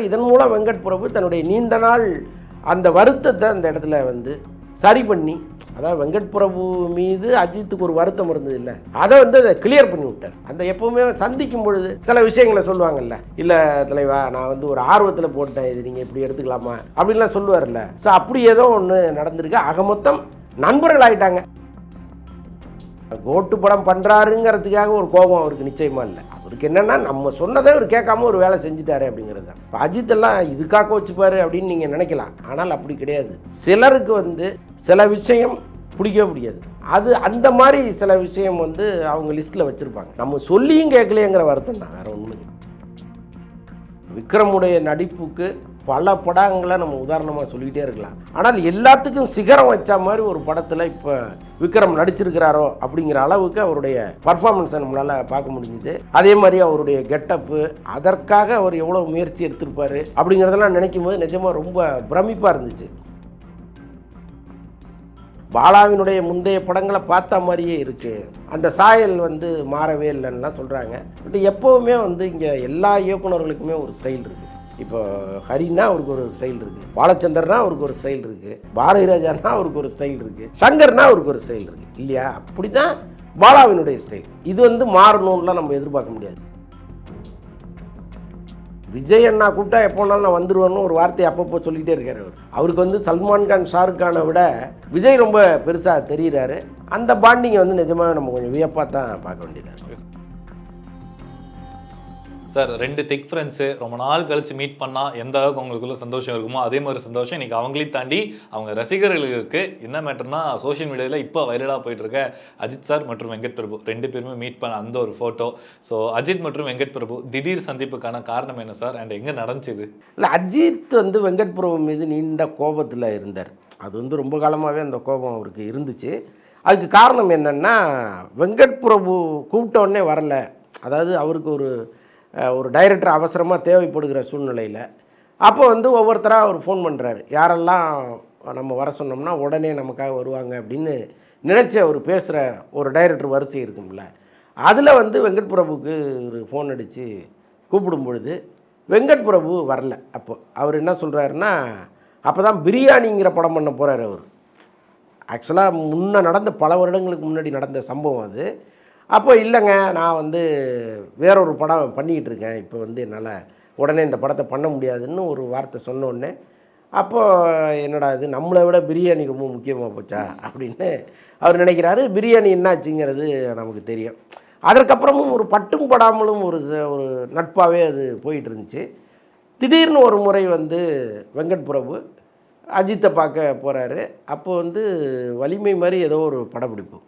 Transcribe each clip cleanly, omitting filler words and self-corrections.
இதன் மூலம் வெங்கட் பிரபு தன்னுடைய நீண்ட நாள் அந்த வருத்தத்தை அந்த இடத்துல வந்து சரி பண்ணி, அதாவது வெங்கட் பிரபு மீது அஜித்துக்கு ஒரு வருத்தம் இருந்தது இல்லை, அதை வந்து அதை கிளியர் பண்ணி விட்டார். அந்த எப்பவுமே சந்திக்கும் பொழுது சில விஷயங்களை சொல்லுவாங்கல்ல, இல்லை தலைவா நான் வந்து ஒரு ஆர்வத்தில் போட்டேன், இது நீங்கள் இப்படி எடுத்துக்கலாமா அப்படின்லாம் சொல்லுவார்ல. ஸோ அப்படி ஏதோ ஒன்று நடந்திருக்கு. ஆக மொத்தம் நண்பர்கள் ஆகிட்டாங்க. கோட்டு படம் பண்ணுறாருங்கிறதுக்காக ஒரு கோபம் அவருக்கு நிச்சயமாக இல்லை. அவருக்கு என்னென்னா நம்ம சொன்னதை அவர் கேட்காம ஒரு வேலை செஞ்சுட்டாரு அப்படிங்கிறது தான். இப்போ அஜித் எல்லாம் இதுக்காக வச்சுப்பாரு அப்படின்னு நீங்கள் நினைக்கலாம். ஆனால் அப்படி கிடையாது. சிலருக்கு வந்து சில விஷயம் பிடிக்கவே பிடிக்காது. அது அந்த மாதிரி சில விஷயம் வந்து அவங்க லிஸ்ட்டில் வச்சுருப்பாங்க. நம்ம சொல்லியும் கேட்கலையேங்கிற வருத்தம் தான், வேறு ஒன்றும். விக்ரமுடைய நடிப்புக்கு பல படங்களை நம்ம உதாரணமாக சொல்லிக்கிட்டே இருக்கலாம். ஆனால் எல்லாத்துக்கும் சிகரம் வச்ச மாதிரி ஒரு படத்தில் இப்போ விக்ரம் நடிச்சிருக்கிறாரோ அப்படிங்கிற அளவுக்கு அவருடைய பர்ஃபார்மன்ஸை நம்மளால் பார்க்க முடிஞ்சுது. அதே மாதிரி அவருடைய கெட்டப்பு, அதற்காக அவர் எவ்வளோ முயற்சி எடுத்திருப்பார் அப்படிங்கிறதெல்லாம் நினைக்கும் போது நிஜமாக ரொம்ப பிரமிப்பாக இருந்துச்சு. பாலாவினுடைய முந்தைய படங்களை பார்த்த மாதிரியே இருக்குது. அந்த சாயல் வந்து மாறவே இல்லைன்னா சொல்கிறாங்க. பட் எப்போவுமே வந்து இங்கே எல்லா இயக்குநர்களுக்குமே ஒரு ஸ்டைல் இருக்குது. இப்போ ஹரினா அவருக்கு ஒரு ஸ்டைல் இருக்குது, பாலச்சந்தர்னா அவருக்கு ஒரு ஸ்டைல் இருக்குது, பாரதி ராஜானா அவருக்கு ஒரு ஸ்டைல் இருக்குது, சங்கர்னா அவருக்கு ஒரு ஸ்டைல் இருக்குது இல்லையா? அப்படி தான் பாலாவினுடைய ஸ்டைல். இது வந்து மாறணும்லாம் நம்ம எதிர்பார்க்க முடியாது. விஜய் அண்ணா கூப்பிட்டா எப்போனாலும் நான் வந்துடுவேன்னு ஒரு வார்த்தையை அப்பப்போ சொல்லிகிட்டே இருக்கார். அவருக்கு வந்து சல்மான் கான், ஷாருக் கானை விட விஜய் ரொம்ப பெருசாக தெரிகிறாரு. அந்த பாண்டிங்கை வந்து நிஜமாக நம்ம கொஞ்சம் வியப்பாக தான் பார்க்க வேண்டியதாக இருக்குது. சார், 2 திக் ஃப்ரெண்ட்ஸு ரொம்ப நாள் கழித்து மீட் பண்ணால் எந்த அளவுக்கு அவங்களுக்குள்ள சந்தோஷம் இருக்குமோ அதே மாதிரி சந்தோஷம் இன்றைக்கி அவங்களையும் தாண்டி அவங்க ரசிகர்களுக்கு. என்ன மேட்டர்னா, சோஷியல் மீடியாவில் இப்போ வைரலாக போயிட்டுருக்க அஜித் சார் மற்றும் வெங்கட் பிரபு 2 பேருமே மீட் பண்ண அந்த ஒரு ஃபோட்டோ. ஸோ அஜித் மற்றும் வெங்கட் பிரபு திடீர் சந்திப்புக்கான காரணம் என்ன சார், அண்ட் எங்கே நடந்துச்சு? இல்லை, அஜித் வந்து வெங்கட் பிரபு மீது நீண்ட கோபத்தில் இருந்தார். அது வந்து ரொம்ப காலமாகவே அந்த கோபம் அவருக்கு இருந்துச்சு. அதுக்கு காரணம் என்னென்னா, வெங்கட் பிரபு கூப்பிட்டோடனே வரல. அதாவது அவருக்கு ஒரு டைரக்டர் அவசரமாக தேவைப்படுகிற சூழ்நிலையில் அப்போ வந்து ஒவ்வொருத்தராக அவர் ஃபோன் பண்ணுறாரு. யாரெல்லாம் நம்ம வர சொன்னோம்னா உடனே நமக்காக வருவாங்க அப்படின்னு நினச்ச அவர் பேசுகிற ஒரு டைரக்டர் வரிசை இருக்கும்ல, அதில் வந்து வெங்கட் பிரபுக்கு ஒரு ஃபோன் அடித்து கூப்பிடும் பொழுது வெங்கட் பிரபு வரல. அப்போ அவர் என்ன சொல்கிறாருன்னா, அப்போ தான் பிரியாணிங்கிற படம் பண்ண போகிறார் அவர். ஆக்சுவலாக முன்னே நடந்த பல வருடங்களுக்கு முன்னாடி நடந்த சம்பவம் அது. அப்போ இல்லைங்க, நான் வந்து வேறொரு படம் பண்ணிக்கிட்டு இருக்கேன், இப்போ வந்து என்னால் உடனே இந்த படத்தை பண்ண முடியாதுன்னு ஒரு வார்த்தை சொன்னோடனே, அப்போது என்னடா இது, நம்மளை விட பிரியாணி ரொம்ப முக்கியமாக போச்சா அப்படின்னு அவர் நினைக்கிறாரு. பிரியாணி என்னாச்சுங்கிறது நமக்கு தெரியும். அதற்கப்புறமும் ஒரு பட்டும் படாமலும் ஒரு நட்பாகவே அது போயிட்டு இருந்துச்சு. திடீர்னு ஒரு முறை வந்து வெங்கட் பிரபு அஜித்தை பார்க்க போகிறாரு. அப்போ வந்து வலிமை மாதிரி ஏதோ ஒரு படப்பிடிப்பு.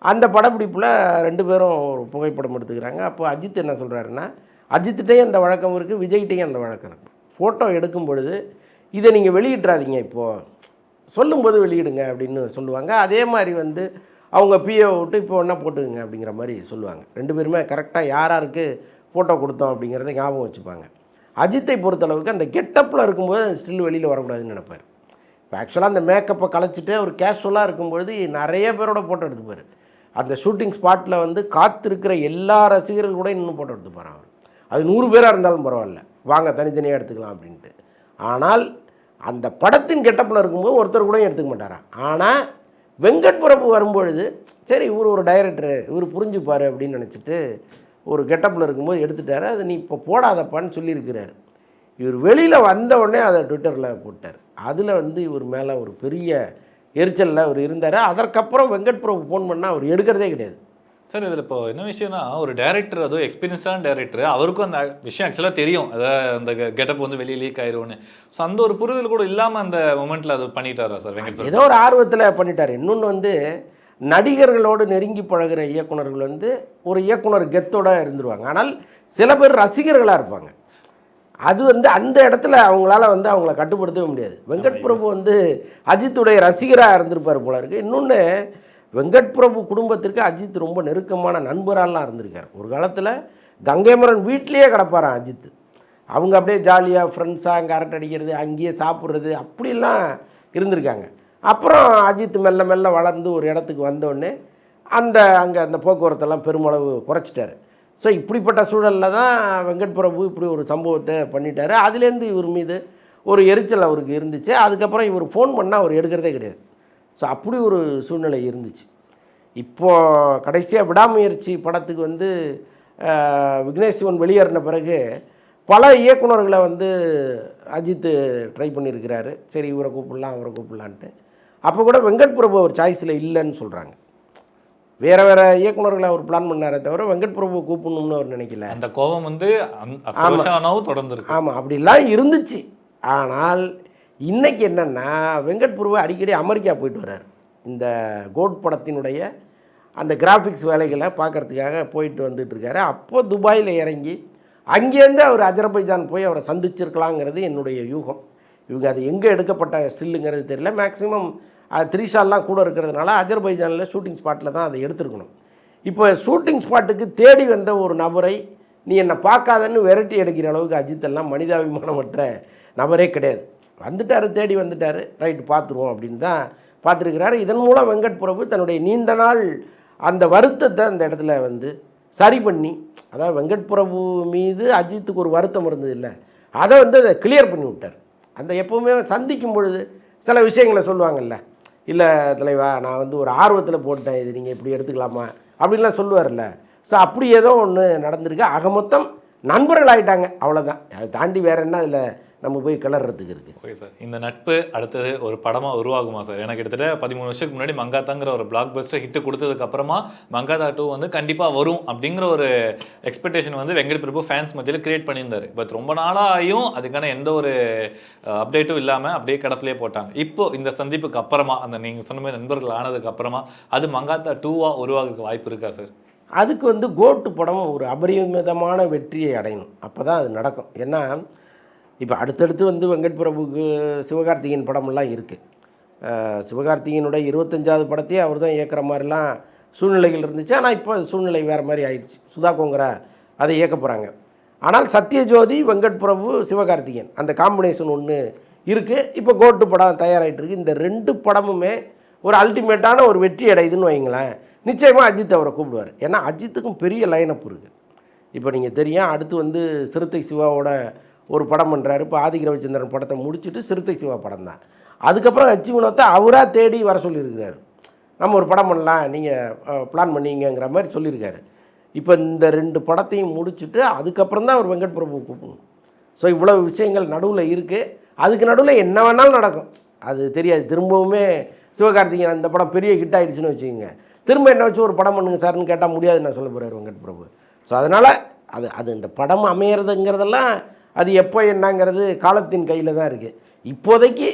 அந்த படப்பிடிப்பில் 2 பேரும் ஒரு புகைப்படம் எடுத்துக்கிறாங்க. அப்போ அஜித் என்ன சொல்கிறாருன்னா, அஜித்திட்டையும் அந்த வழக்கம் இருக்குது, விஜய்கிட்டையும் அந்த வழக்கம் இருக்குது. ஃபோட்டோ எடுக்கும் பொழுது இதை நீங்கள் வெளியிட்றாதீங்க, இப்போது சொல்லும்போது வெளியிடுங்க அப்படின்னு சொல்லுவாங்க. அதே மாதிரி வந்து அவங்க பிஏ விட்டு இப்போ ஒன்றா போட்டுக்குங்க அப்படிங்கிற மாதிரி சொல்லுவாங்க. 2 பேருமே கரெக்டாக யாராருக்கு ஃபோட்டோ கொடுத்தோம் அப்படிங்கிறத ஞாபகம் வச்சுப்பாங்க. அஜித்தை பொறுத்தளவுக்கு அந்த கெட்டப்பில் இருக்கும்போது ஸ்டில் வெளியில் வரக்கூடாதுன்னு நினைப்பார். இப்போ ஆக்சுவலாக அந்த மேக்கப்பை கலைச்சிட்டு அவர் கேஷுவலாக இருக்கும்பொழுது நிறைய பேரோட ஃபோட்டோ எடுத்துப்பார். அந்த ஷூட்டிங் ஸ்பாட்டில் வந்து காத்திருக்கிற எல்லா ரசிகர்கள் கூட இன்னும் ஃபோட்டோ எடுத்துப்பார் அவர். அது 100 பேராக இருந்தாலும் பரவாயில்ல, வாங்க தனித்தனியாக எடுத்துக்கலாம் அப்படின்ட்டு. ஆனால் அந்த படத்தின் கெட்டப்பில் இருக்கும்போது ஒருத்தர் கூட எடுத்துக்க மாட்டாராம். ஆனால் வெங்கட் பிரபு வரும்பொழுது சரி இவர் ஒரு டைரக்டரு, இவர் புரிஞ்சுப்பார் அப்படின்னு நினச்சிட்டு ஒரு கெட்டப்பில் இருக்கும்போது எடுத்துட்டார். அதை நீ இப்போ போடாதப்பான்னு சொல்லியிருக்கிறார். இவர் வெளியில் வந்த உடனே அதை ட்விட்டரில் போட்டார். அதில் வந்து இவர் மேலே ஒரு பெரிய எரிச்சலில் அவர் இருந்தார். அதற்கப்புறம் வெங்கட் பிரபு ஃபோன் பண்ணால் அவர் எடுக்கிறதே கிடையாது. சார், இதில் இப்போ என்ன விஷயம்னா, ஒரு டேரக்டர், அதுவும் எக்ஸ்பீரியன்ஸான டேரக்டர், அவருக்கும் அந்த விஷயம் ஆக்சுவலாக தெரியும், அதாவது அந்த கெட்டப் வந்து வெளியே லீக் ஆயிரும்னு. ஸோ அந்த ஒரு புரிதல் கூட இல்லாமல் அந்த மொமெண்ட்டில் அது பண்ணிட்டாரா சார் வெங்கட் பிரபு? ஏதோ ஒரு ஆர்வத்தில் பண்ணிட்டார். இன்னொன்று வந்து நடிகர்களோடு நெருங்கி பழகிற இயக்குநர்கள் வந்து ஒரு இயக்குனர் கெத்தோடு இருந்துருவாங்க. ஆனால் சில பேர் ரசிகர்களாக இருப்பாங்க. அது வந்து அந்த இடத்துல அவங்களால வந்து அவங்கள கட்டுப்படுத்தவே முடியாது. வெங்கட் பிரபு வந்து அஜித்துடைய ரசிகராக இருந்திருப்பார் போல இருக்குது. இன்னொன்று, வெங்கட் பிரபு குடும்பத்திற்கு அஜித் ரொம்ப நெருக்கமான நண்பராலாம் இருந்திருக்கார். ஒரு காலத்தில் கங்கைமரன் வீட்லேயே கிடப்பாரான் அஜித். அவங்க அப்படியே ஜாலியாக ஃப்ரெண்ட்ஸாக அங்கே அரட்டை அடிக்கிறது, அங்கேயே சாப்பிட்றது, அப்படிலாம் இருந்திருக்காங்க. அப்புறம் அஜித் மெல்ல மெல்ல வளர்ந்து ஒரு இடத்துக்கு வந்தோடனே அங்கே அந்த போக்குவரத்தெல்லாம் பெருமளவு குறைச்சிட்டார். ஸோ இப்படிப்பட்ட சூழலில் தான் வெங்கட் பிரபு இப்படி ஒரு சம்பவத்தை பண்ணிட்டாரு. அதுலேருந்து இவர் மீது ஒரு எரிச்சல் அவருக்கு இருந்துச்சு. அதுக்கப்புறம் இவர் ஃபோன் பண்ணால் அவர் எடுக்கிறதே கிடையாது. ஸோ அப்படி ஒரு சூழ்நிலை இருந்துச்சு. இப்போது கடைசியாக விடாமுயற்சி படத்துக்கு வந்து விக்னேஷ் சிவன் வெளியேறின பிறகு பல இயக்குனர்களை வந்து அஜித் ட்ரை பண்ணியிருக்கிறாரு. சரி இவரை கூப்பிடலாம் அவரை கூப்பிடலான்ட்டு. அப்போ கூட வெங்கட் பிரபு அவர் சாய்ஸில் இல்லைன்னு சொல்கிறாங்க. வேறு வேறு இயக்குனர்களை அவர் பிளான் பண்ணாரே தவிர வெங்கட் பிரபு கூப்பிடணும்னு அவர் நினைக்கல. அந்த கோபம் வந்து தொடர்ந்து இருக்கு. ஆமாம், அப்படிலாம் இருந்துச்சு. ஆனால் இன்றைக்கி என்னென்னா வெங்கட் பிரபு அடிக்கடி அமெரிக்கா போயிட்டு வர்றார். இந்த கோட் படத்தினுடைய அந்த கிராஃபிக்ஸ் வேலைகளை பார்க்குறதுக்காக போயிட்டு வந்துட்டுருக்காரு. அப்போ துபாயில் இறங்கி அங்கேருந்து அவர் அஜர்பைஜான் போய் அவரை சந்திச்சிருக்கலாங்கிறது என்னுடைய யூகம். இவங்க அது எங்கே எடுக்கப்பட்ட ஸ்டில்லுங்கிறது தெரியல. மேக்ஸிமம் அது 3 ஷாட்லாம் கூட இருக்கிறதுனால அஜர்பைஜானில் ஷூட்டிங் ஸ்பாட்டில் தான் அதை எடுத்துருக்கணும். இப்போ ஷூட்டிங் ஸ்பாட்டுக்கு தேடி வந்த ஒரு நபரை நீ என்னை பார்க்காதன்னு விரட்டி எடுக்கிற அளவுக்கு அஜித்தெல்லாம் மனிதாபிமானமற்ற நபரே கிடையாது. வந்துட்டார், தேடி வந்துட்டார், ரைட்டு பார்த்துருவோம் அப்படின்னு தான் பார்த்துருக்கிறாரு. இதன் மூலம் வெங்கட் பிரபு தன்னுடைய நீண்ட நாள் அந்த வருத்தத்தை அந்த இடத்துல வந்து சரி பண்ணி, அதாவது வெங்கட் பிரபு மீது அஜித்துக்கு ஒரு வருத்தம் இருந்தது இல்லை, அதை வந்து அதை கிளியர் பண்ணி விட்டார். அந்த எப்போவுமே சந்திக்கும் பொழுது சில விஷயங்களை சொல்லுவாங்கல்ல, இல்லை தலைவா நான் வந்து ஒரு ஆர்வத்தில் போட்டேன், இது நீங்கள் இப்படி எடுத்துக்கலாமா அப்படின்லாம் சொல்லுவார்ல. ஸோ அப்படி ஏதோ ஒன்று நடந்திருக்கு. ஆக மொத்தம் நண்பர்கள் ஆகிட்டாங்க, அவ்வளோதான். அதை தாண்டி வேறு என்ன அதில் நம்ம போய் கிளறதுக்கு இருக்குது. ஓகே சார், இந்த நட்பு அடுத்தது ஒரு படமாக உருவாகுமா சார்? எனக்கு கிட்டத்தட்ட 13 வருஷத்துக்கு முன்னாடி மங்காத்தாங்கிற ஒரு பிளாக் பஸ்டர் ஹிட்டு கொடுத்ததுக்கப்புறமா மங்காத்தா 2 வந்து கண்டிப்பாக வரும் அப்படிங்கிற ஒரு எக்ஸ்பெக்டேஷன் வந்து வெங்கட் பிரபு ஃபேன்ஸ் மத்தியில் கிரியேட் பண்ணியிருந்தார். பட் ரொம்ப நாளாகியும் அதுக்கான எந்த ஒரு அப்டேட்டும் இல்லாமல் அப்படியே கிடப்பிலே போட்டாங்க. இப்போது இந்த சந்திப்புக்கு அப்புறமா, அந்த நீங்கள் சொன்ன மாதிரி நண்பர்கள் ஆனதுக்கு அப்புறமா அது மங்காத்தா 2 உருவாகிறதுக்கு வாய்ப்பு இருக்கா சார்? அதுக்கு வந்து கோட்டு படம் ஒரு அபரிமிதமான வெற்றியை அடையணும், அப்போ தான் அது நடக்கும். ஏன்னா இப்போ அடுத்தடுத்து வந்து வெங்கட் பிரபுக்கு சிவகார்த்திகேயன் படமெல்லாம் இருக்குது. சிவகார்த்திகேயனுடைய 25வது படத்தையே அவர் தான் இயக்குற மாதிரிலாம் சூழ்நிலைகள் இருந்துச்சு. ஆனால் இப்போ சூழ்நிலை வேறு மாதிரி ஆயிடுச்சு. சுதா கோங்கரா அதை இயக்க போகிறாங்க. ஆனால் சத்யஜோதி, வெங்கட் பிரபு, சிவகார்த்திகேயன் அந்த காம்பினேஷன் ஒன்று இருக்குது. இப்போ கோட்டு படம் தயாராகிட்டு இருக்குது. இந்த 2 படமுமே ஒரு அல்டிமேட்டான ஒரு வெற்றி அடையுதுன்னு வைங்களேன். நிச்சயமாக அஜித் அவரை கூப்பிடுவார். ஏன்னா அஜித்துக்கும் பெரிய லைனப் இருக்குது. இப்போ நீங்கள் தெரியும், அடுத்து வந்து சிறுத்தை சிவாவோட ஒரு படம் பண்ணுறாரு. இப்போ ஆதிக்க ரவிச்சந்திரன் படத்தை முடிச்சுட்டு சிறுத்தை சிவா படம் தான். அதுக்கப்புறம் ஹச் வினோத்தை அவராக தேடி வர சொல்லியிருக்கிறாரு. நம்ம ஒரு படம் பண்ணலாம், நீங்கள் பிளான் பண்ணிங்கங்கிற மாதிரி சொல்லியிருக்காரு. இப்போ இந்த 2 படத்தையும் முடிச்சுட்டு அதுக்கப்புறம் தான் அவர் வெங்கட் பிரபு கூப்பிடணும். ஸோ இவ்வளோ விஷயங்கள் நடுவில் இருக்குது. அதுக்கு நடுவில் என்ன வேணாலும் நடக்கும், அது தெரியாது. திரும்பவுமே சிவகார்த்திகேயன் அந்த படம் பெரிய ஹிட் ஆகிடுச்சுன்னு வச்சுக்கோங்க, திரும்ப என்ன வச்சு ஒரு படம் பண்ணுங்க சார்னு கேட்டால் முடியாதுன்னு நான் சொல்ல போகிறார் வெங்கட் பிரபு. ஸோ அதனால் அது இந்த படம் அமையிறதுங்கிறதெல்லாம் அது எப்போ என்னங்கிறது காலத்தின் கையில் தான் இருக்குது. இப்போதைக்கு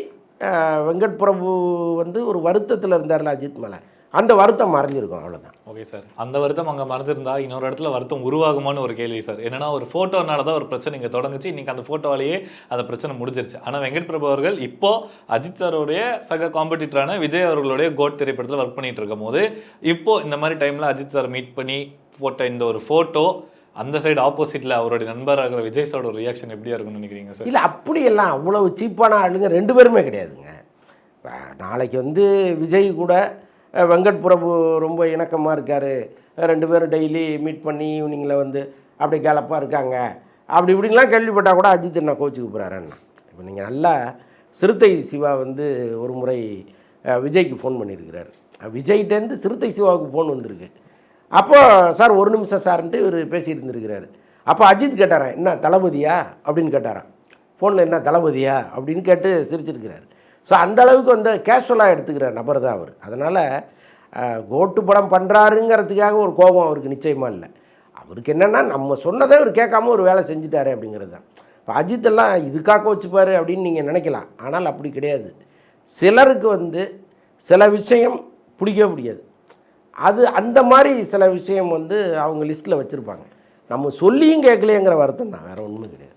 வெங்கட் பிரபு வந்து ஒரு வருத்தத்தில் இருந்தார்ல அஜித் மேலே, அந்த வருத்தம் மறைஞ்சிருக்கும், அவ்வளோதான். ஓகே சார், அந்த வருத்தம் அங்கே மறைஞ்சிருந்தா இன்னொரு இடத்துல வருத்தம் உருவாகுமான்னு ஒரு கேள்வி சார். என்னன்னா ஒரு ஃபோட்டோனால தான் ஒரு பிரச்சனை இங்கே தொடங்குச்சு, இன்றைக்கி அந்த ஃபோட்டோவாலேயே அந்த பிரச்சனை முடிஞ்சிருச்சு. ஆனால் வெங்கட் பிரபு அவர்கள் இப்போது அஜித் சாரோடைய சக காம்படிட்டரான விஜய் அவர்களுடைய கோட் திரைப்படத்தில் ஒர்க் பண்ணிட்டு இருக்கும் போது இப்போது இந்த மாதிரி டைமில் அஜித் சார் மீட் பண்ணி போட்ட இந்த ஒரு ஃபோட்டோ அந்த சைடு ஆப்போசிட்டில் அவருடைய நண்பராக விஜய் சாரோட ரியாக்ஷன் எப்படியா இருக்குன்னு நினைக்கிறீங்க சார்? இல்லை, அப்படியெல்லாம் அவ்வளவு சீப்பான ஆளுங்க 2 பேருமே கிடையாதுங்க. நாளைக்கு வந்து விஜய் கூட வெங்கட் பிரபு ரொம்ப இணக்கமாக இருக்கார், 2 பேரும் டெய்லி மீட் பண்ணி ஈவினிங்கில் வந்து அப்படி கேலப்பாக இருக்காங்க, அப்படி இப்படின்லாம் கேள்விப்பட்டால் கூட அஜித் என்ன கோச்சுக்கு போகிறாருன்னா. இப்போ நீங்கள் நல்லா சிறுத்தை சிவா வந்து ஒரு முறை விஜய்க்கு ஃபோன் பண்ணியிருக்கிறார். விஜய்கிட்டேருந்து சிறுத்தை சிவாவுக்கு ஃபோன் வந்திருக்கு. அப்போ சார் 1 நிமிஷம் சார்ன்ட்டு இவர் பேசிகிட்டு இருந்திருக்கிறாரு. அப்போ அஜித் கேட்டாரான், என்ன தளபதியா அப்படின்னு கேட்டாரான். ஃபோனில் என்ன தளபதியா அப்படின்னு கேட்டு சிரிச்சிருக்கிறார். ஸோ அந்தளவுக்கு வந்து கேஷுவலாக எடுத்துக்கிற நபர் தான் அவர். அதனால் கோட்டு படம் பண்ணுறாருங்கிறதுக்காக ஒரு கோபம் அவருக்கு நிச்சயமாக இல்லை. அவருக்கு என்னென்னா நம்ம சொன்னதை அவர் கேட்காம ஒரு வேலை செஞ்சுட்டாரு அப்படிங்கிறது தான். இப்போ அஜித்தெல்லாம் இதுக்காக வச்சுப்பார் அப்படின்னு நீங்கள் நினைக்கலாம், ஆனால் அப்படி கிடையாது. சிலருக்கு வந்து சில விஷயம் பிடிக்கவே பிடிக்காது, அது அந்த மாதிரி சில விஷயம் வந்து அவங்க லிஸ்ட்டில் வச்சுருப்பாங்க. நம்ம சொல்லியும் கேட்கலையேங்கிற வருத்தம் தான், வேறு ஒன்றுமே கிடையாது.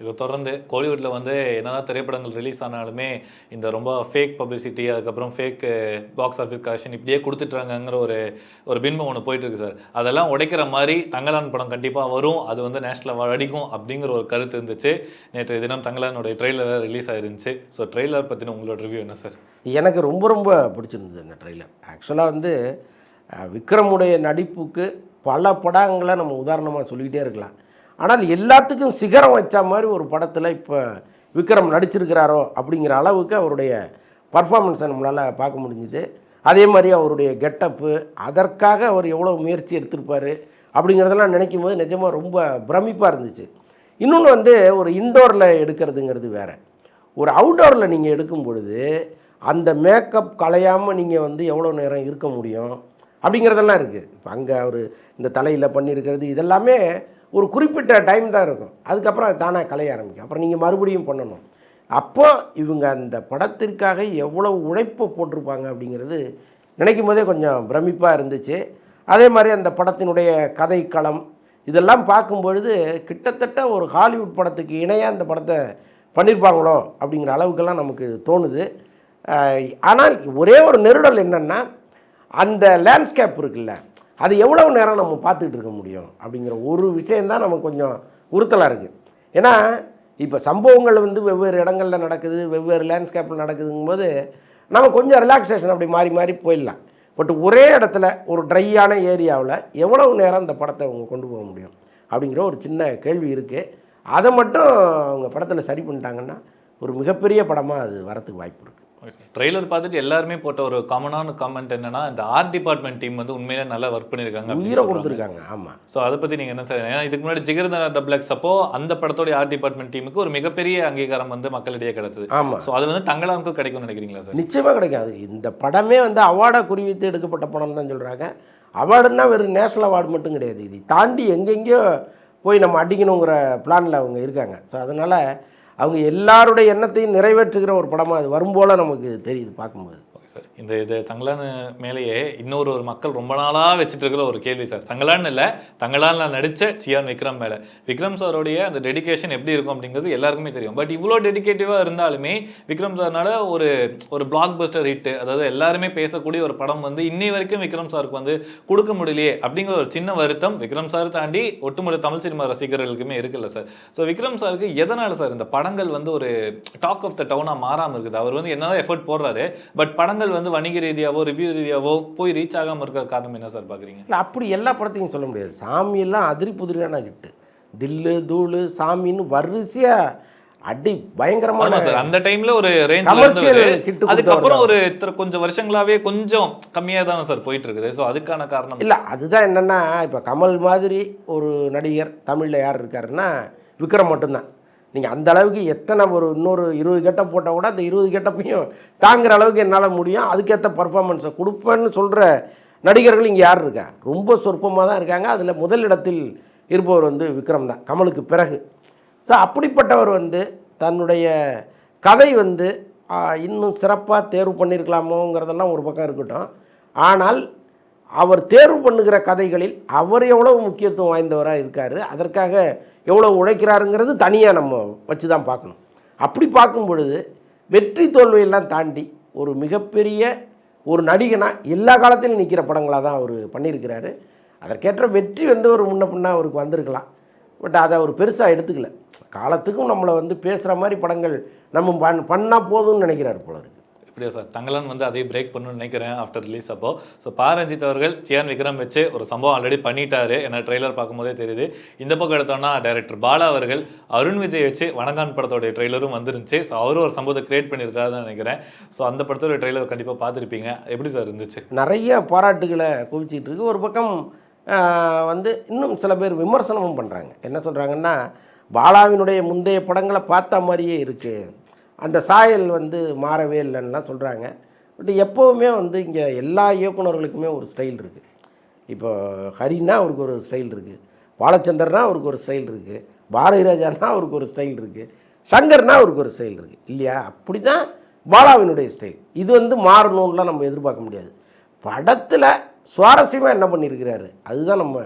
இதை தொடர்ந்து கோலிவுட்டில் வந்து என்னதான் திரைப்படங்கள் ரிலீஸ் ஆனாலுமே இந்த ரொம்ப ஃபேக் பப்ளிசிட்டி, அதுக்கப்புறம் ஃபேக் பாக்ஸ் ஆஃபீஸ் கலெக்ஷன் இப்படியே கொடுத்துட்றாங்கங்கிற ஒரு பின்பம் ஒன்று போயிட்டுருக்கு சார். அதெல்லாம் உடைக்கிற மாதிரி தங்கலான் படம் கண்டிப்பாக வரும், அது வந்து நேஷனல் அடிக்கும் அப்படிங்கிற ஒரு கருத்து இருந்துச்சு. நேற்று தினம் தங்கலானுடைய ட்ரெய்லர் ரிலீஸ் ஆயிருந்துச்சு. ஸோ ட்ரெய்லர் பற்றின உங்களோட ரிவ்யூ என்ன சார்? எனக்கு ரொம்ப ரொம்ப பிடிச்சிருந்தது அந்த ட்ரெய்லர். ஆக்சுவலாக வந்து விக்ரமுடைய நடிப்புக்கு பல படங்களை நம்ம உதாரணமாக சொல்லிக்கிட்டே இருக்கலாம். ஆனால் எல்லாத்துக்கும் சிகரம் வச்ச மாதிரி ஒரு படத்தில் இப்போ விக்ரம் நடிச்சிருக்கிறாரோ அப்படிங்கிற அளவுக்கு அவருடைய பர்ஃபார்மன்ஸை நம்மளால் பார்க்க முடிஞ்சுது. அதே மாதிரி அவருடைய கெட்டப்பு, அதற்காக அவர் எவ்வளோ முயற்சி எடுத்திருப்பார் அப்படிங்கிறதெல்லாம் நினைக்கும் போது நிஜமாக ரொம்ப பிரமிப்பாக இருந்துச்சு. இன்னொன்று வந்து ஒரு இன்டோரில் எடுக்கிறதுங்கிறது வேறு, ஒரு அவுட்டோரில் நீங்கள் எடுக்கும் பொழுது அந்த மேக்கப் கலையாமல் நீங்கள் வந்து எவ்வளோ நேரம் இருக்க முடியும் அப்படிங்கிறதெல்லாம் இருக்குது. இப்போ அங்கே அவர் இந்த தலையில் பண்ணியிருக்கிறது இதெல்லாமே ஒரு குறிப்பிட்ட டைம் தான் இருக்கும், அதுக்கப்புறம் அது தானாக கலைய ஆரம்பிக்கும். அப்புறம் நீங்கள் மறுபடியும் பண்ணணும். அப்போ இவங்க அந்த படத்திற்காக எவ்வளோ உழைப்பை போட்டிருப்பாங்க அப்படிங்கிறது நினைக்கும் போதே கொஞ்சம் பிரமிப்பாக இருந்துச்சு. அதே மாதிரி அந்த படத்தினுடைய கதைக்களம் இதெல்லாம் பார்க்கும்பொழுது கிட்டத்தட்ட ஒரு ஹாலிவுட் படத்துக்கு இணையாக அந்த படத்தை பண்ணியிருப்பாங்களோ அப்படிங்கிற அளவுக்கெல்லாம் நமக்கு தோணுது. ஆனால் ஒரே ஒரு நெருடல் என்னென்னா, அந்த லேண்ட்ஸ்கேப் இருக்குல்ல, அது எவ்வளவு நேரம் நம்ம பார்த்துக்கிட்டு இருக்க முடியும் அப்படிங்கிற ஒரு விஷயந்தான் நமக்கு கொஞ்சம் உறுத்தலாக இருக்குது. ஏன்னா இப்போ சம்பவங்கள் வந்து வெவ்வேறு இடங்களில் நடக்குது, வெவ்வேறு லேண்ட்ஸ்கேப்பில் நடக்குதுங்கும்போது நம்ம கொஞ்சம் ரிலாக்ஸேஷன் அப்படி மாறி மாறி போயிடலாம். பட் ஒரே இடத்துல ஒரு ட்ரையான ஏரியாவில் எவ்வளவு நேரம் இந்த படத்தை அவங்க கொண்டு போக முடியும் அப்படிங்கிற ஒரு சின்ன கேள்வி இருக்குது. அதை மட்டும் அவங்க படத்தில் சரி பண்ணிட்டாங்கன்னா ஒரு மிகப்பெரிய படமாக அது வரத்துக்கு வாய்ப்பு இருக்குது. ட்ரெய்லர் பார்த்துட்டு எல்லாருமே போட்ட ஒரு காமனான காமெண்ட் என்னன்னா, இந்த ஆர்ட் டிபார்ட்மெண்ட் டீம் வந்து உண்மையிலே நல்லா ஒர்க் பண்ணியிருக்காங்க, உயிரை கொடுத்துருக்காங்க. ஆமாம். ஸோ அதை பற்றி நீங்கள் என்ன சார்? ஏன்னா இதுக்கு முன்னாடி ஜிகர்தண்டா டபுள் எக்ஸ் அப்போ அந்த படத்தோடைய ஆர்ட் டிபார்ட்மெண்ட் டீமுக்கு ஒரு மிகப்பெரிய அங்கீகாரம் வந்து மக்களிடையே கிடைத்தது. ஆமாம். ஸோ அது வந்து தங்களாமுக்கு கிடைக்கும்னு நினைக்கிறீங்களா சார்? நிச்சயமாக கிடைக்காது. இந்த படமே வந்து அவார்டை குறிவித்து எடுக்கப்பட்ட படம் தான் சொல்கிறாங்க. அவார்டுன்னா வெறும் நேஷனல் அவார்டு மட்டும் கிடையாது, இதை தாண்டி எங்கெங்கேயோ போய் நம்ம அடிக்கணுங்கிற பிளானில் அவங்க இருக்காங்க. ஸோ அதனால் அவங்க எல்லாருடைய எண்ணத்தையும் நிறைவேற்றுகிற ஒரு படமாக அது வரும்போல் நமக்கு தெரியுது பார்க்கும்போது. ஓகே சார், இது தங்களான் மேலேயே இன்னொரு மக்கள் ரொம்ப நாளாக வச்சுட்டு இருக்கிற ஒரு கேள்வி சார். தங்களான் இல்லை, தங்களான் நடித்த சியான் விக்ரம் மேலே. விக்ரம் சாரோடைய அந்த டெடிகேஷன் எப்படி இருக்கும் அப்படிங்கிறது எல்லாருக்குமே தெரியும். பட் இவ்வளோ டெடிகேட்டிவாக இருந்தாலுமே விக்ரம் சார்னால ஒரு பிளாக் பஸ்டர் ஹிட்டு, அதாவது எல்லாருமே பேசக்கூடிய ஒரு படம் வந்து இன்னை வரைக்கும் விக்ரம் சாருக்கு வந்து கொடுக்க முடியலையே அப்படிங்கிற ஒரு சின்ன வருத்தம் விக்ரம் சார் தாண்டி ஒட்டுமொத்த தமிழ் சினிமா ரசிகர்களுக்குமே இருக்குல்ல சார். ஸோ விக்ரம் சாருக்கு எதனால் சார் இந்த படங்கள் வந்து ஒரு டாக் ஆஃப் த டவுனாக மாறாமல் இருக்குது? அவர் வந்து என்னதான் எஃபர்ட் போடுறாரு, பட் படங்கள் வந்து வணிக ரீதியாவோ ரிவ்யூ ரீதியாவோ போய் ரீச் ஆகாமல் இருக்கிற காரணம் என்ன சார் பார்க்குறீங்க? இல்லை, அப்படி எல்லா படத்தையும் சொல்ல முடியாது. சாமியெல்லாம் அதிரி புதிரியான ஹிட்டு, தில்லு தூளு சாமின்னு வரிசையாக அடி பயங்கரமான சார். அந்த டைம்ல ஒரு ரேஞ்ச், அதுக்கப்புறம் ஒரு கொஞ்சம் வருஷங்களாவே கொஞ்சம் கம்மியாக தானே சார் போயிட்டு இருக்குது. ஸோ அதுக்கான காரணம் இல்லை, அதுதான் என்னென்னா, இப்போ கமல் மாதிரி ஒரு நடிகர் தமிழில் யார் இருக்காருன்னா விக்ரம் மட்டும்தான். நீங்கள் அந்த அளவுக்கு எத்தனை இன்னொரு 20 கெட்டப் போட்டால் கூட அந்த 20 கெட்டப்பையும் தாங்குகிற அளவுக்கு என்னால் முடியும், அதுக்கேற்ற பர்ஃபார்மன்ஸை கொடுப்பேன்னு சொல்கிற நடிகர்கள் இங்கே யார் இருக்கா? ரொம்ப சொற்பமாக தான் இருக்காங்க. அதில் முதலிடத்தில் இருப்பவர் வந்து விக்ரம் தான், கமலுக்கு பிறகு. ஸோ அப்படிப்பட்டவர் வந்து தன்னுடைய கதை வந்து இன்னும் சிறப்பாக தேர்வு பண்ணியிருக்கலாமோங்கிறதெல்லாம் ஒரு பக்கம் இருக்கட்டும். ஆனால் அவர் தேர்வு பண்ணுகிற கதைகளில் அவர் எவ்வளவு முக்கியத்துவம் வாய்ந்தவராக இருக்கார், அதற்காக எவ்வளோ உழைக்கிறாருங்கிறது தனியாக நம்ம வச்சு தான் பார்க்கணும். அப்படி பார்க்கும் பொழுது வெற்றி தோல்வியெல்லாம் தாண்டி ஒரு மிகப்பெரிய ஒரு நடிகனாக எல்லா காலத்திலும் நிற்கிற படங்களாக தான் அவர் பண்ணியிருக்கிறாரு. அதற்கேற்ற வெற்றி வந்து ஒரு முன்ன பின்னா அவருக்கு வந்திருக்கலாம். பட் அதை அவர் பெருசாக எடுத்துக்கல. காலத்துக்கும் நம்மளை வந்து பேசுகிற மாதிரி படங்கள் நம்ம பண்ணால் போதும்னு நினைக்கிறார் போல இருக்கு. இப்படியா சார்? தங்களான் வந்து அதே பிரேக் பண்ணணும்னு நினைக்கிறேன் ஆஃப்டர் ரிலீஸ். அப்போ ஸோ ரஞ்சித் அவர்கள் சியான் விக்ரம் வச்சு ஒரு சம்பவம் ஆல்ரெடி பண்ணிட்டாரு, என்ன ட்ரெய்லர் பார்க்கும்போதே தெரியுது. இந்த பக்கம் எடுத்தோம்னா டைரக்டர் பாலா அவர்கள் அருண் விஜய் வச்சு வணங்கான் படத்தோடைய ட்ரெய்லரும் வந்துருந்துச்சு. ஸோ அவரும் ஒரு சம்பவத்தை கிரியேட் பண்ணியிருக்காருன்னு நினைக்கிறேன். ஸோ அந்த படத்தோட ட்ரெய்லர் கண்டிப்பாக பார்த்துருப்பீங்க. எப்படி சார் இருந்துச்சு? நிறைய பாராட்டுகளை குவிச்சிட்டு இருக்கு. ஒரு பக்கம் வந்து இன்னும் சில பேர் விமர்சனமும் பண்ணுறாங்க. என்ன சொல்கிறாங்கன்னா, பாலாவினுடைய முந்தைய படங்களை பார்த்த மாதிரியே இருக்குது, அந்த சாயல் வந்து மாறவே இல்லைன்னா சொல்கிறாங்க. பட் எப்போவுமே வந்து இங்கே எல்லா இயக்குநர்களுக்குமே ஒரு ஸ்டைல் இருக்குது. இப்போ ஹரின்னா அவருக்கு ஒரு ஸ்டைல் இருக்குது, பாலச்சந்தர்னா அவருக்கு ஒரு ஸ்டைல் இருக்குது, பாரதி ராஜானா அவருக்கு ஒரு ஸ்டைல் இருக்குது, சங்கர்னா அவருக்கு ஒரு ஸ்டைல் இருக்குது இல்லையா? அப்படி தான் பாலாவினுடைய ஸ்டைல். இது வந்து மாறணும்லாம் நம்ம எதிர்பார்க்க முடியாது. படத்தில் சுவாரஸ்யமாக என்ன பண்ணியிருக்கிறாரு அதுதான் நம்ம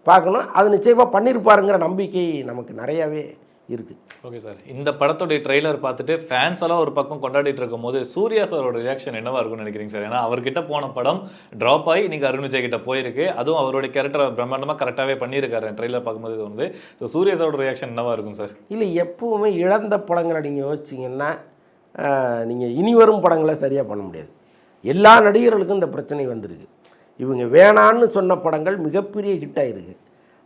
பார்க்கணும். அது நிச்சயமாக பண்ணியிருப்பாருங்கிற நம்பிக்கை நமக்கு நிறையாவே இருக்குது. ஓகே சார், இந்த படத்தோடைய ட்ரெய்லர் பார்த்துட்டு ஃபேன்ஸ் எல்லாம் ஒரு பக்கம் கொண்டாடிட்டு இருக்கும் போது சூர்யா சாரோட ரியாக்ஷன் என்னவா இருக்கும்னு நினைக்கிறீங்க சார்? ஏன்னா அவர்கிட்ட போன படம் ட்ராப் ஆகி இன்னைக்கு அருண் விஜய் கிட்ட போயிருக்கு, அதுவும் அவருடைய கேரக்டரை பிரம்மாண்டமாக கரெக்டாகவே பண்ணியிருக்காரு ட்ரெய்லர் பார்க்கும்போது. இது வந்து ஸோ சூர்யா சாரோட ரியாக்ஷன் என்னவா இருக்கும் சார்? இல்லை, எப்பவுமே இழந்த படங்களை நீங்கள் யோசிச்சிங்கன்னா நீங்கள் இனி வரும் படங்களை சரியாக பண்ண முடியாது. எல்லா நடிகர்களுக்கும் இந்த பிரச்சனை வந்திருக்கு. இவங்க வேணான்னு சொன்ன படங்கள் மிகப்பெரிய ஹிட் ஆகிருக்கு.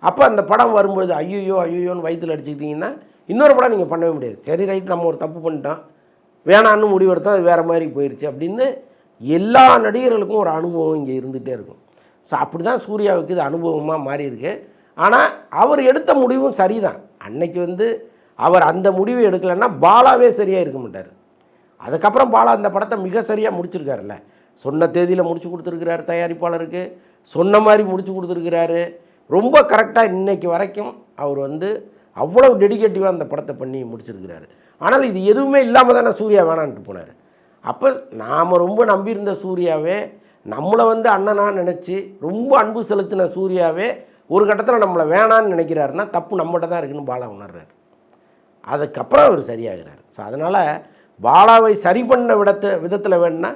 அப்போ அந்த படம் வரும்பொழுது ஐயோன்னு வயிற்றில் அடிச்சுக்கிட்டிங்கன்னா இன்னொரு படம் நீங்கள் பண்ணவே முடியாது. சரி ரைட், நம்ம ஒரு தப்பு பண்ணிட்டோம், வேணான்னு முடிவெடுத்தோம், அது வேறு மாதிரி போயிடுச்சு அப்படின்னு எல்லா நடிகர்களுக்கும் ஒரு அனுபவம் இங்கே இருந்துகிட்டே இருக்கும். ஸோ அப்படி தான் சூர்யாவுக்கு இது அனுபவமாக மாறி இருக்கு. ஆனால் அவர் எடுத்த முடிவும் சரிதான். அன்னைக்கு வந்து அவர் அந்த முடிவை எடுக்கலைன்னா பாலாவே சரியாக இருக்க மாட்டார். அதுக்கப்புறம் பாலா அந்த படத்தை மிக சரியாக முடிச்சிருக்காருல்ல. சொன்ன தேதியில் முடிச்சு கொடுத்துருக்கிறாரு, தயாரிப்பாளருக்கு சொன்ன மாதிரி முடிச்சு கொடுத்துருக்கிறாரு. ரொம்ப கரெக்டாக இன்னைக்கு வரைக்கும் அவர் வந்து அவ்வளோ டெடிகேட்டிவாக அந்த படத்தை பண்ணி முடிச்சிருக்கிறாரு. ஆனால் இது எதுவுமே இல்லாமல் தானே சூர்யா வேணான்ட்டு போனார். அப்போ நாம் ரொம்ப நம்பியிருந்த சூர்யாவே, நம்மளை வந்து அண்ணனாக நினச்சி ரொம்ப அன்பு செலுத்தின சூர்யாவே ஒரு கட்டத்தில் நம்மளை வேணான்னு நினைக்கிறாருன்னா தப்பு நம்மகிட்ட தான் இருக்குன்னு பாலா உணர்றாரு. அதுக்கப்புறம் அவர் சரியாகிறார். ஸோ அதனால் பாலாவை சரி பண்ண விதத்தில் வேணுன்னா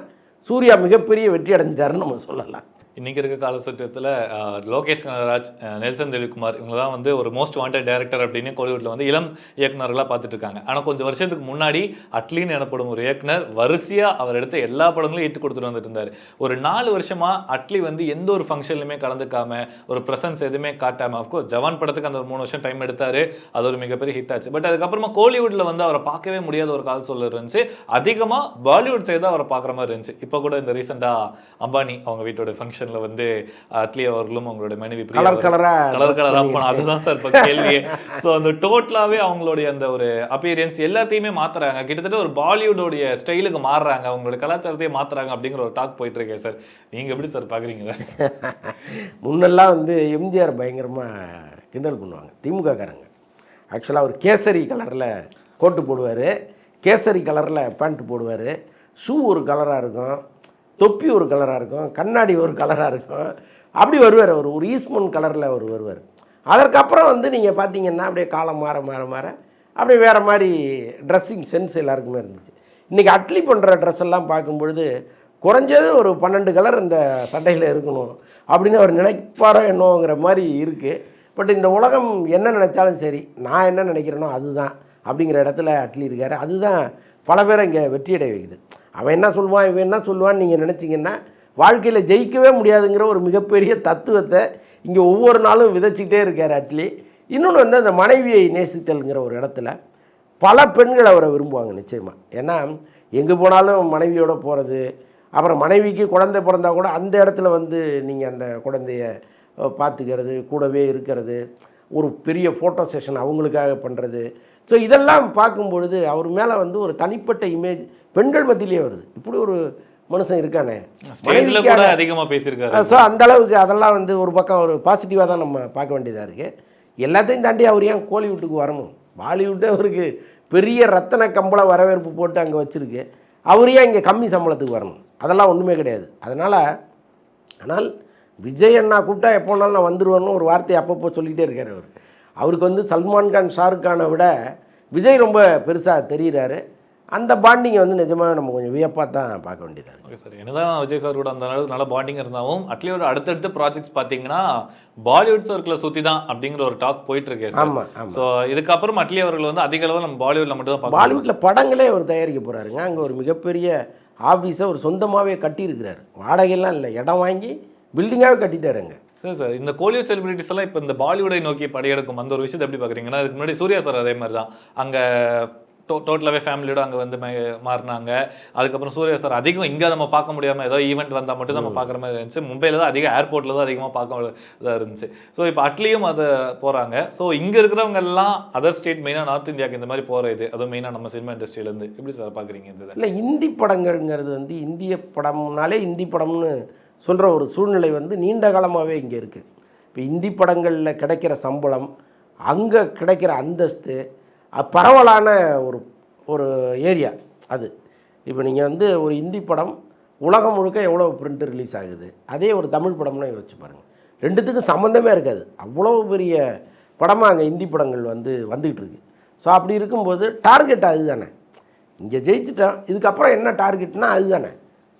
சூர்யா மிகப்பெரிய வெற்றி அடைஞ்சிட்டாருன்னு நம்ம சொல்லலாம். இன்றைக்கி இருக்க காலகட்டத்தில் லோகேஷ் கனகராஜ், நெல்சன் தேவிக்குமார் இவங்க தான் வந்து ஒரு மோஸ்ட் வாண்டட் டைரக்டர் அப்படின்னு கோலிவுட்டில் வந்து இளம் இயக்குநர்களாக பார்த்துட்டு இருக்காங்க. ஆனால் கொஞ்சம் வருஷத்துக்கு முன்னாடி அட்லின்னு எனப்படும் ஒரு இயக்குனர் வரிசையாக அவர் எடுத்த எல்லா படங்களையும் ஈட்டு கொடுத்துட்டு வந்துட்டு இருந்தார். ஒரு 4 வருஷமாக அட்லி வந்து எந்த ஒரு ஃபங்க்ஷன்லையுமே கலந்துக்காமல், ஒரு ப்ரெசன்ஸ் எதுவுமே காட்டாமல், அஃப்கோர்ஸ் ஜவான் படத்துக்கு அந்த ஒரு 3 வருஷம் டைம் எடுத்தார், அது ஒரு மிகப்பெரிய ஹிட் ஆச்சு. பட் அதுக்கப்புறமா கோலிவுட்டில் வந்து அவரை பார்க்கவே முடியாத ஒரு கால் சொல்ல இருந்துச்சு. அதிகமாக பாலிவுட் சைடு தான் அவரை பார்க்குற மாதிரி இருந்துச்சு. இப்போ கூட இந்த ரீசெண்டாக அம்பானி அவங்க வீட்டோட ஃபங்க்ஷன் வந்து அட்லி அவர்களும் அவங்களோட மனைவி கலர் கலரா அதுதான் சார் இப்போ கேள்வியே. ஸோ அந்த டோட்டலாவே அவங்களுடைய அந்த ஒரு அப்பியரன்ஸ் எல்லாத்தையுமே மாத்துறாங்க. கிட்டத்தட்ட ஒரு பாலிவுடோடைய ஸ்டைலுக்கு மாறுறாங்க, அவங்களோட கலாச்சாரத்தையே மாத்துறாங்க அப்படிங்கிற ஒரு டாக் போயிட்டு இருக்கேன் சார். நீங்க எப்படி சார் பாக்குறீங்க? முன்னெல்லாம் வந்து எம்ஜிஆர் பயங்கரமா கிண்டல் பண்ணுவாங்க திமுக காரங்க. ஆக்சுவலாக அவர் கேசரி கலரில் கோட்டு போடுவார், கேசரி கலரில் பேண்ட் போடுவார், ஷூ ஒரு கலராக இருக்கும், தொப்பி ஒரு கலராக இருக்கும், கண்ணாடி ஒரு கலராக இருக்கும், அப்படி வருவார். அவர் ஒரு ஈஸ்மன் கலரில் அவர் வருவார். அதற்கப்புறம் வந்து நீங்கள் பார்த்தீங்கன்னா அப்படியே காலம் மாற மாற மாற அப்படியே வேறு மாதிரி ட்ரெஸ்ஸிங் சென்ஸ் எல்லாருக்குமே இருந்துச்சு. இன்றைக்கி அட்லி பண்ணுற ட்ரெஸ் எல்லாம் பார்க்கும்பொழுது குறைஞ்சது ஒரு 12 கலர் இந்த சட்டையில் இருக்கணும் அப்படின்னு அவர் நினைப்பாரோ என்னோங்கிற மாதிரி இருக்குது. பட் இந்த உலகம் என்ன நினச்சாலும் சரி, நான் என்ன நினைக்கிறேனோ அதுதான் அப்படிங்கிற இடத்துல அட்லி இருக்கார். அதுதான் பல பேரை இங்கே வெற்றியடை வைக்குது. அவன் என்ன சொல்லுவான், இவன் என்ன சொல்லுவான்னு நீங்கள் நினச்சிங்கன்னா வாழ்க்கையில் ஜெயிக்கவே முடியாதுங்கிற ஒரு மிகப்பெரிய தத்துவத்தை இங்கே ஒவ்வொரு நாளும் விதைச்சிக்கிட்டே இருக்கார் அட்லி. இன்னொன்று வந்து அந்த மனைவியை நேசித்தல்ங்கிற ஒரு இடத்துல பல பெண்கள் அவரை விரும்புவாங்க நிச்சயமாக. ஏன்னா எங்கே போனாலும் மனைவியோடு போகிறது, அப்புறம் மனைவிக்கு குழந்தை பிறந்தா கூட அந்த இடத்துல வந்து நீங்கள் அந்த குழந்தைய பார்த்துக்கிறது, கூடவே இருக்கிறது, ஒரு பெரிய ஃபோட்டோ செஷன் அவங்களுக்காக பண்ணுறது. ஸோ இதெல்லாம் பார்க்கும்பொழுது அவர் மேலே வந்து ஒரு தனிப்பட்ட இமேஜ் பெண்கள் மத்தியிலே வருது. இப்படி ஒரு மனுஷன் இருக்கானே, அதிகமாக பேசியிருக்காரு. ஸோ அந்த அளவுக்கு அதெல்லாம் வந்து ஒரு பக்கம் ஒரு பாசிட்டிவாக தான் நம்ம பார்க்க வேண்டியதாக இருக்குது. எல்லாத்தையும் தாண்டி அவர் ஏன் கோலிவுட்டுக்கு வரணும்? பாலிவுட்டு அவருக்கு பெரிய ரத்தன கம்பள வரவேற்பு போட்டு அங்கே வச்சுருக்கு. அவர் ஏன் இங்கே கம்மி சம்பளத்துக்கு வரணும்? அதெல்லாம் ஒன்றுமே கிடையாது. அதனால் ஆனால் விஜய் அண்ணா கூப்பிட்டா எப்போ வேணாலும் நான் வந்துடுவேன்னு ஒரு வார்த்தையை அப்பப்போ சொல்லிகிட்டே இருக்கார். அவருக்கு வந்து சல்மான் கான், ஷாருக் கானை விட விஜய் ரொம்ப பெருசாக தெரிகிறாரு. அந்த பாண்டிங்கை வந்து நிஜமாக நம்ம கொஞ்சம் வியப்பாக தான் பார்க்க வேண்டியதாக இருக்குது. ஓகே சார், என்னதான் விஜய் சார் கூட அந்த அளவுக்கு நல்ல பாண்டிங் இருந்தாலும் அட்லியோட அடுத்தடுத்த ப்ராஜெக்ட்ஸ் பார்த்தீங்கன்னா பாலிவுட் சர்க்கிளை சுற்றி தான் அப்படிங்கிற ஒரு டாக் போயிட்டு இருக்கேன். ஆமாம் ஆமாம். ஸோ இதுக்கப்புறம் அட்லி அவர்கள் வந்து அதிக அளவில் நம்ம பாலிவுட்டில் மட்டும் தான் பார்க்கலாம். பாலிவுட்டில் படங்களே அவர் தயாரிக்க போகிறாருங்க. அங்கே ஒரு மிகப்பெரிய ஆஃபீஸை ஒரு சொந்தமாகவே கட்டியிருக்கிறார். வாடகையெல்லாம் இல்லை, இடம் வாங்கி பில்டிங்காகவே கட்டிட்டாருங்க. சரி சார், இந்த கோலிவுட் செலிபிரிட்டிஸ் எல்லாம் இப்போ இந்த பாலிவுடை நோக்கி படையெடுக்கும் அந்த ஒரு விஷயத்தை எப்படி பார்க்குறீங்கன்னா, அதுக்கு முன்னாடி சூர்யா சார் அதே மாதிரி தான் அங்கே டோட்டலாகவே ஃபேமிலியோட அங்கே வந்து மாறினாங்க. அதுக்கப்புறம் சூர்யா சார் அதிகம் இங்கே நம்ம பார்க்க முடியாமல் ஏதோ ஈவெண்ட் வந்தால் மட்டும் நம்ம பார்க்குற மாதிரி இருந்துச்சு. மும்பையில் தான் அதிகம், ஏர்போர்ட்டில் தான் அதிகமாக பார்க்க இதாக இருந்துச்சு. ஸோ இப்போ அட்லியும் அதை போகிறாங்க. ஸோ இங்கே இருக்கிறவங்க எல்லாம் அதர் ஸ்டேட் மெயினாக நார்த் இந்தியாவுக்கு இந்த மாதிரி போகிற இது அதுவும் மெயினாக நம்ம சினிமா இண்டஸ்ட்ரியிலேருந்து எப்படி சார் பார்க்குறீங்க? இந்த இல்லை, இந்தி படங்கள்ங்கிறது வந்து இந்திய படம்னாலே இந்தி படம்னு சொல்கிற ஒரு சூழ்நிலை வந்து நீண்ட காலமாகவே இங்கே இருக்குது. இப்போ இந்தி படங்களில் கிடைக்கிற சம்பளம், அங்கே கிடைக்கிற அந்தஸ்து, பரவலான ஒரு ஏரியா அது. இப்போ நீங்கள் வந்து ஒரு இந்தி படம் உலகம் முழுக்க எவ்வளோ பிரிண்ட் ரிலீஸ் ஆகுது, அதே ஒரு தமிழ் படம்னா வச்சு பாருங்கள், ரெண்டுத்துக்கும் சம்மந்தமே இருக்காது. அவ்வளோ பெரிய படமாக அங்கே இந்தி படங்கள் வந்துக்கிட்டு இருக்குது. ஸோ அப்படி இருக்கும்போது டார்கெட் அது தானே, இங்கே ஜெயிச்சிட்டோம், இதுக்கப்புறம் என்ன டார்கெட்னா அது தானே.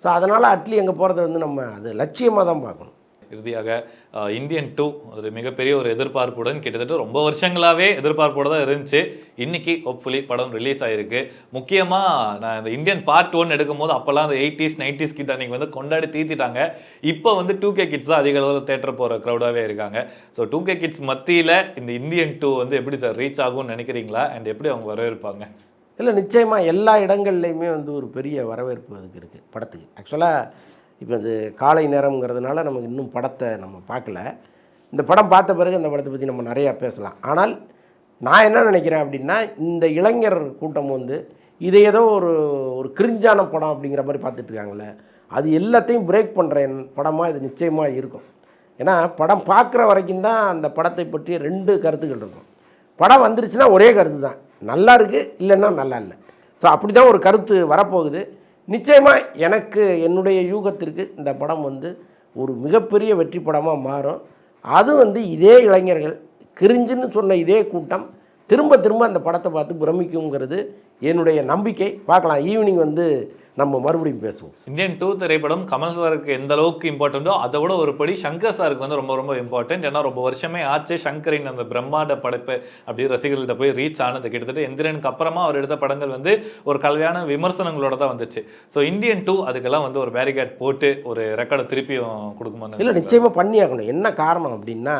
ஸோ அதனால் அட்லி அங்கே போகிறத வந்து நம்ம அது லட்சியமாக தான் பார்க்கணும். இறுதியாக இந்தியன் 2 ஒரு மிகப்பெரிய ஒரு எதிர்பார்ப்புடன் கிட்டத்தட்ட ரொம்ப வருஷங்களாகவே எதிர்பார்ப்போடு தான் இருந்துச்சு. இன்னைக்கு ஹோப்ஃபுல்லி படம் ரிலீஸ் ஆயிருக்கு. முக்கியமாக நான் இந்த இந்தியன் பார்ட் 1 எடுக்கும்போது அப்போல்லாம் அந்த 80s 90s கிட்ட அன்றைக்கி வந்து கொண்டாடி தீர்த்திட்டாங்க. இப்போ வந்து 2K கிட்ஸ் தான் அதிக அளவில் தேட்டர் போகிற க்ரௌடாகவே இருக்காங்க. ஸோ 2K கிட்ஸ் மத்தியில் இந்த இந்தியன் 2 வந்து எப்படி சார் ரீச் ஆகும்னு நினைக்கிறீங்களா? அண்ட் எப்படி அவங்க வரவேற்பாங்க? இல்லை, நிச்சயமாக எல்லா இடங்கள்லையுமே வந்து ஒரு பெரிய வரவேற்பு அதுக்கு இருக்குது படத்துக்கு. ஆக்சுவலாக இப்போ இது காலை நேரம்ங்கிறதுனால நமக்கு இன்னும் படத்தை நம்ம பார்க்கல. இந்த படம் பார்த்த பிறகு இந்த படத்தை பற்றி நம்ம நிறையா பேசலாம். ஆனால் நான் என்ன நினைக்கிறேன் அப்படின்னா, இந்த இளைஞர் கூட்டம் வந்து இதை ஏதோ ஒரு கிரிஞ்சான படம் அப்படிங்கிற மாதிரி பார்த்துட்டு இருக்காங்களே, அது எல்லாத்தையும் பிரேக் பண்ணுற படமாக இது நிச்சயமாக இருக்கும். ஏன்னா படம் பார்க்குற வரைக்கும் தான் அந்த படத்தை பற்றிய 2 கருத்துக்கள் இருக்கும். படம் வந்துருச்சுன்னா ஒரே கருத்து தான், நல்லா இருக்குது இல்லைன்னா நல்லா இல்லை. ஸோ அப்படி தான் ஒரு கருத்து வரப்போகுது. நிச்சயமாக எனக்கு என்னுடைய யூகத்திற்கு இந்த படம் வந்து ஒரு மிகப்பெரிய வெற்றி படமாக மாறும். அது வந்து இதே இளைஞர்கள் கிரிஞ்சுன்னு சொன்ன இதே கூட்டம் திரும்ப திரும்ப அந்த படத்தை பார்த்து பிரமிக்குங்கிறது என்னுடைய நம்பிக்கை. பார்க்கலாம், ஈவினிங் வந்து நம்ம மறுபடியும் பேசுவோம். இந்தியன் 2 திரைப்படம் கமல் சாருக்கு எந்த அளவுக்கு இம்பார்ட்டண்ட்டோ அதை விட ஒரு படி சங்கர் சாருக்கு வந்து ரொம்ப ரொம்ப இம்பார்ட்டன்ட். ஏன்னா ரொம்ப வருஷமே ஆச்சு சங்கரின் அந்த பிரம்மாண்ட படைப்பு அப்படி ரசிகர்கள்ட்ட போய் ரீச் ஆனது. கிட்டத்தட்ட எந்திரனுக்கு அப்புறமா அவர் எடுத்த படங்கள் வந்து ஒரு கல்வியான விமர்சனங்களோட தான் வந்துச்சு. ஸோ இந்தியன் 2 அதுக்கெல்லாம் வந்து ஒரு பேரிகேட் போட்டு ஒரு ரெக்கார்டை திருப்பியும் கொடுக்குமான்னு இல்லை, நிச்சயமாக பண்ணி ஆகணும். என்ன காரணம் அப்படின்னா,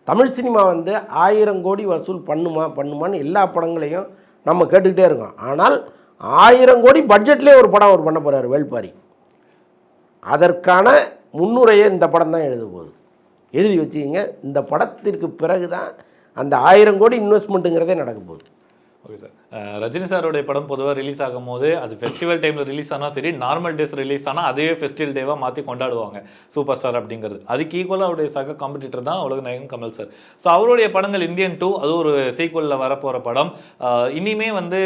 தமிழ் சினிமா வந்து 1000 கோடி வசூல் பண்ணுமான்னு எல்லா படங்களையும் நம்ம கேட்டுக்கிட்டே இருக்கோம். ஆனால் 1000 கோடி பட்ஜெட்லேயே ஒரு படம் அவர் பண்ண போகிறார், வேள்பாரி. அதற்கான முன்னுரையை இந்த படம் தான் எழுத போகுது. எழுதி வச்சுக்கிங்க. இந்த படத்திற்கு பிறகு தான் அந்த 1000 கோடி இன்வெஸ்ட்மெண்ட்டுங்கிறதே நடக்க போகுது. Okay sir. ரஜினி சாருடைய படம் பொதுவாக ரிலீஸ் ஆகும் போது அது ஃபெஸ்டிவல் டைமில் ரிலீஸ் ஆனால் சரி, நார்மல் டேஸ் ரிலீஸ் ஆனால் அதே ஃபெஸ்டிவல் டேவாக மாற்றி கொண்டாடுவாங்க சூப்பர் ஸ்டார் அப்படிங்கிறது. அதுக்கு ஈக்குவலாக அவருடைய சக காம்படிட்டர் தான் உலக நாயகன் கமல் சார். ஸோ அவருடைய படங்கள் இந்தியன் 2 அது ஒரு சீக்குவலில் வரப்போகிற படம். இனிமே வந்து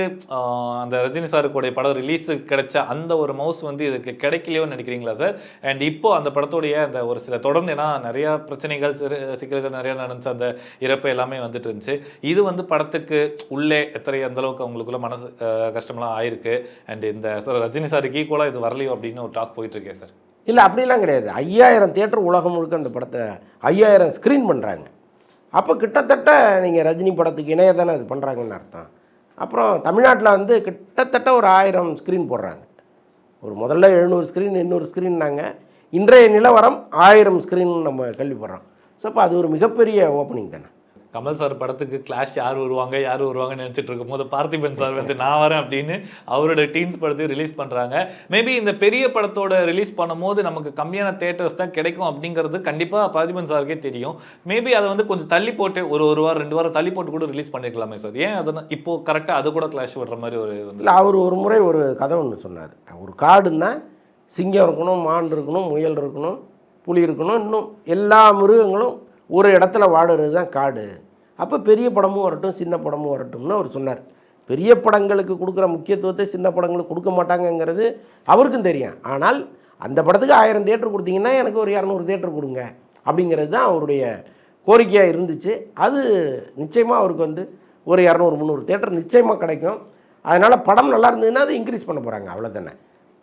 அந்த ரஜினி சாருக்குடைய படம் ரிலீஸுக்கு கிடைச்ச அந்த ஒரு மவுஸ் வந்து இதுக்கு கிடைக்கலையோன்னு நினைக்கிறீங்களா சார்? அண்ட் இப்போ அந்த படத்துடைய அந்த ஒரு சில தொடர்ந்து ஏன்னா நிறையா பிரச்சனைகள் சிக்கல்கள் நிறையா நடந்துச்சு, அந்த இறப்பு எல்லாமே வந்துட்டு இருந்துச்சு. இது வந்து படத்துக்கு உள்ளே அந்த அளவுக்கு அவங்களுக்குள்ள மனசு கஷ்டம்லாம் ஆயிருக்கு. அண்ட் இந்த சார் ரஜினி சாருக்கு ஈக்குவலாக இது வரலையோ அப்படின்னு ஒரு டாக் போயிட்டு இருக்கேன் சார். இல்லை, அப்படிலாம் கிடையாது. 5000 தியேட்டர் உலகம் முழுக்க அந்த படத்தை 5000 ஸ்க்ரீன் பண்ணுறாங்க. அப்போ கிட்டத்தட்ட நீங்கள் ரஜினி படத்துக்கு இணைய தானே அது பண்ணுறாங்கன்னு அர்த்தம். அப்புறம் தமிழ்நாட்டில் வந்து கிட்டத்தட்ட ஒரு 1000 ஸ்க்ரீன் போடுறாங்க. ஒரு முதல்ல 700 ஸ்க்ரீன் 800 ஸ்க்ரீன்னாங்க. இன்றைய நிலவரம் 1000 ஸ்க்ரீன் நம்ம கேள்விப்படுறோம். ஸோ அப்போ அது ஒரு மிகப்பெரிய ஓப்பனிங் தானே. கமல் சார் படத்துக்கு கிளாஷ் யார் வருவாங்கன்னு நினச்சிட்டு இருக்கும் போது பார்த்திபன் சார் வந்து நான் வரேன் அப்படின்னு அவரோட டீன்ஸ் படத்தையும் ரிலீஸ் பண்ணுறாங்க. மேபி இந்த பெரிய படத்தோட ரிலீஸ் பண்ணும்போது நமக்கு கம்மியான தேட்டர்ஸ் தான் கிடைக்கும் அப்படிங்கிறது கண்டிப்பாக பார்த்திபன் சாருக்கே தெரியும். மேபி அதை வந்து கொஞ்சம் தள்ளி போட்டு ஒரு வாரம் 2 வாரம் தள்ளி போட்டு கூட ரிலீஸ் பண்ணிருக்கலாமே சார். ஏன் அதை இப்போ கரெக்டாக அது கூட கிளாஷ் விடுற மாதிரி ஒரு இல்லை, அவர் ஒரு முறை ஒரு கதை ஒன்று சொன்னார். ஒரு காடுன்னா சிங்கம் இருக்கணும், மான் இருக்கணும், முயல் இருக்கணும், புலி இருக்கணும், இன்னும் எல்லா மிருகங்களும் ஒரு இடத்துல வாடுறது தான் காடு. அப்போ பெரிய படமும் வரட்டும் சின்ன படமும் வரட்டும்னு அவர் சொன்னார். பெரிய படங்களுக்கு கொடுக்குற முக்கியத்துவத்தை சின்ன படங்களுக்கு கொடுக்க மாட்டாங்கங்கிறது அவருக்கும் தெரியும். ஆனால் அந்த படத்துக்கு 1000 தியேட்டர் கொடுத்தீங்கன்னா எனக்கு ஒரு 200 தியேட்டர் கொடுங்க அப்படிங்கிறது தான் அவருடைய கோரிக்கையாக இருந்துச்சு. அது நிச்சயமாக அவருக்கு வந்து ஒரு 200-300 தியேட்டர் நிச்சயமாக கிடைக்கும். அதனால் படம் நல்லா இருந்ததுன்னா அதை இன்க்ரீஸ் பண்ண போகிறாங்க, அவ்வளோதானே.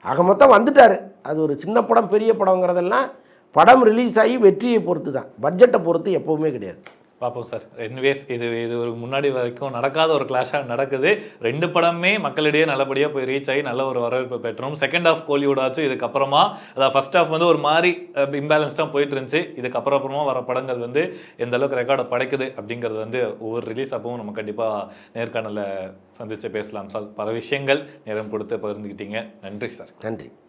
ஆக மொத்தம் வந்துட்டார். அது ஒரு சின்ன படம் பெரிய படங்கிறதெல்லாம் படம் ரிலீஸ் ஆகி வெற்றியை பொறுத்து தான், பட்ஜெட்டை பொறுத்து எப்போவுமே கிடையாது. பார்ப்போம் சார். எனிவேஸ் இது ஒரு முன்னாடி வரைக்கும் நடக்காத ஒரு கிளாஷாக நடக்குது. 2 படமே மக்களிடையே நல்லபடியாக போய் ரீச் ஆகி நல்ல ஒரு வரவேற்பு பெற்றோம். செகண்ட் ஹாஃப் கோலிவுடாச்சும் இதுக்கப்புறமா அதாவது ஃபர்ஸ்ட் ஹாஃப் வந்து ஒரு மாதிரி இம்பேலன்ஸ்டாக போயிட்டு இருந்துச்சு. இதுக்கப்புறமா வர படங்கள் வந்து எந்த அளவுக்கு ரெக்கார்டை படைக்குது அப்படிங்கிறது வந்து ஒவ்வொரு ரிலீஸ் அப்பவும் நம்ம கண்டிப்பாக நேர்காணலில் சந்தித்து பேசலாம் சார். பல விஷயங்கள் நேரம் கொடுத்து பகிர்ந்துக்கிட்டீங்க. நன்றி சார். நன்றி.